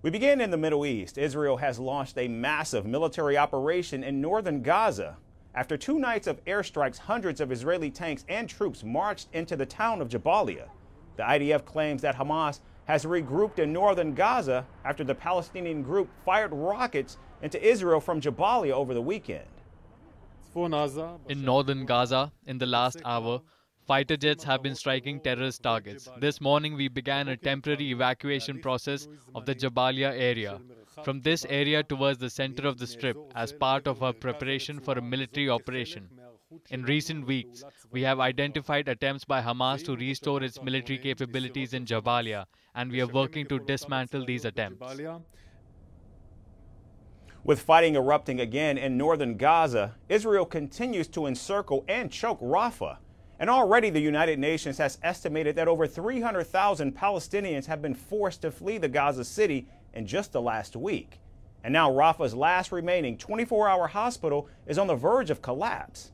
We begin in the Middle East. Israel has launched a massive military operation in Northern Gaza. After 2 nights of airstrikes, hundreds of Israeli tanks and troops marched into the town of Jabalia. The IDF claims that Hamas has regrouped in Northern Gaza after the Palestinian group fired rockets into Israel from Jabalia over the weekend. In Northern Gaza, in the last hour, fighter jets have been striking terrorist targets. This morning, we began a temporary evacuation process of the Jabalia area, from this area towards the center of the strip as part of our preparation for a military operation. In recent weeks, we have identified attempts by Hamas to restore its military capabilities in Jabalia, and we are working to dismantle these attempts. With fighting erupting again in Northern Gaza, Israel continues to encircle and choke Rafah. And already the United Nations has estimated that over 300,000 Palestinians have been forced to flee the Gaza city in just the last week. And now Rafah's last remaining 24-hour hospital is on the verge of collapse.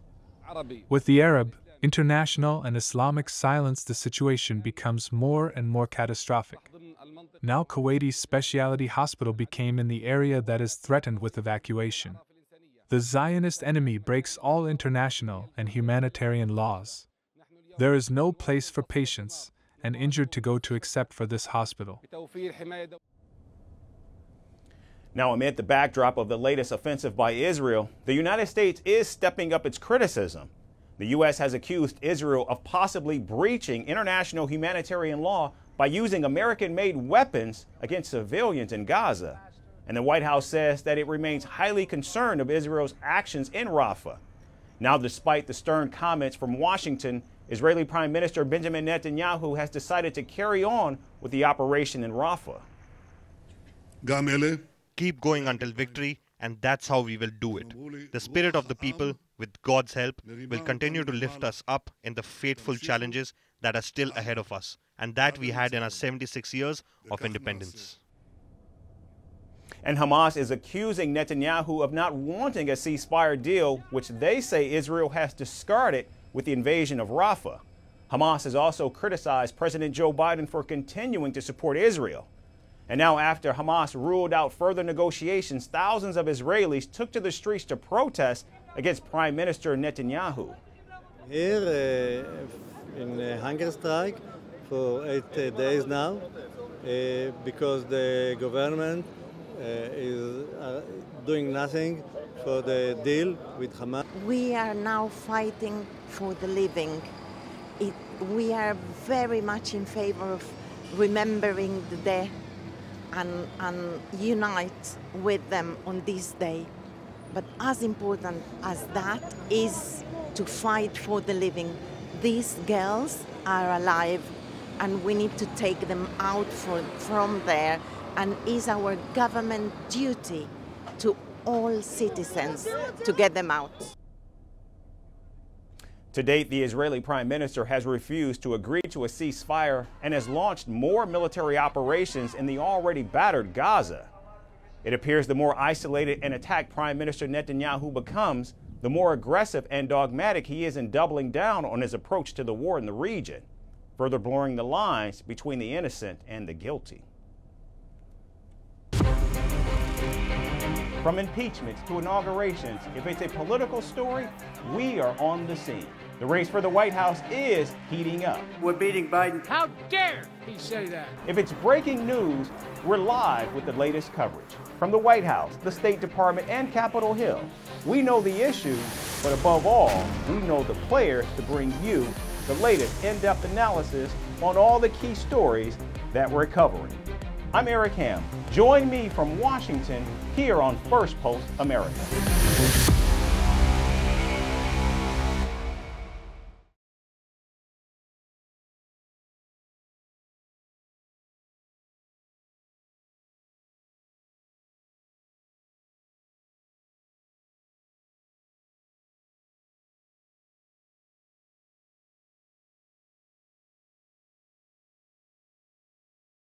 With the Arab, international, and Islamic silence, the situation becomes more and more catastrophic. Now Kuwaiti's specialty hospital became in the area that is threatened with evacuation. The Zionist enemy breaks all international and humanitarian laws. There is no place for patients and injured to go to except for this hospital. Now, amid the backdrop of the latest offensive by Israel, the United States is stepping up its criticism. The U.S. has accused Israel of possibly breaching international humanitarian law by using American-made weapons against civilians in Gaza. And the White House says that it remains highly concerned of Israel's actions in Rafah. Now, despite the stern comments from Washington, Israeli Prime Minister Benjamin Netanyahu has decided to carry on with the operation in Rafah. Keep going until victory, and that's how we will do it. The spirit of the people, with God's help, will continue to lift us up in the fateful challenges that are still ahead of us, and that we had in our 76 years of independence. And Hamas is accusing Netanyahu of not wanting a ceasefire deal, which they say Israel has discarded with the invasion of Rafah. Hamas has also criticized President Joe Biden for continuing to support Israel. And now, after Hamas ruled out further negotiations, thousands of Israelis took to the streets to protest against Prime Minister Netanyahu. Here in hunger strike for 8 days now because the government is doing nothing for the deal with Hamas. We are now fighting for the living. We are very much in favor of remembering the dead and unite with them on this day. But as important as that is to fight for the living. These girls are alive and we need to take them out from there, and it's our government duty to all citizens to get them out. To date, the Israeli Prime Minister has refused to agree to a ceasefire and has launched more military operations in the already battered Gaza. It appears the more isolated and attacked Prime Minister Netanyahu becomes, the more aggressive and dogmatic he is in doubling down on his approach to the war in the region, further blurring the lines between the innocent and the guilty. From impeachments to inaugurations, if it's a political story, we are on the scene. The race for the White House is heating up. We're beating Biden. How dare he say that? If it's breaking news, we're live with the latest coverage. From the White House, the State Department, and Capitol Hill, we know the issues, but above all, we know the players to bring you the latest in-depth analysis on all the key stories that we're covering. I'm Eric Ham. Join me from Washington here on Firstpost America.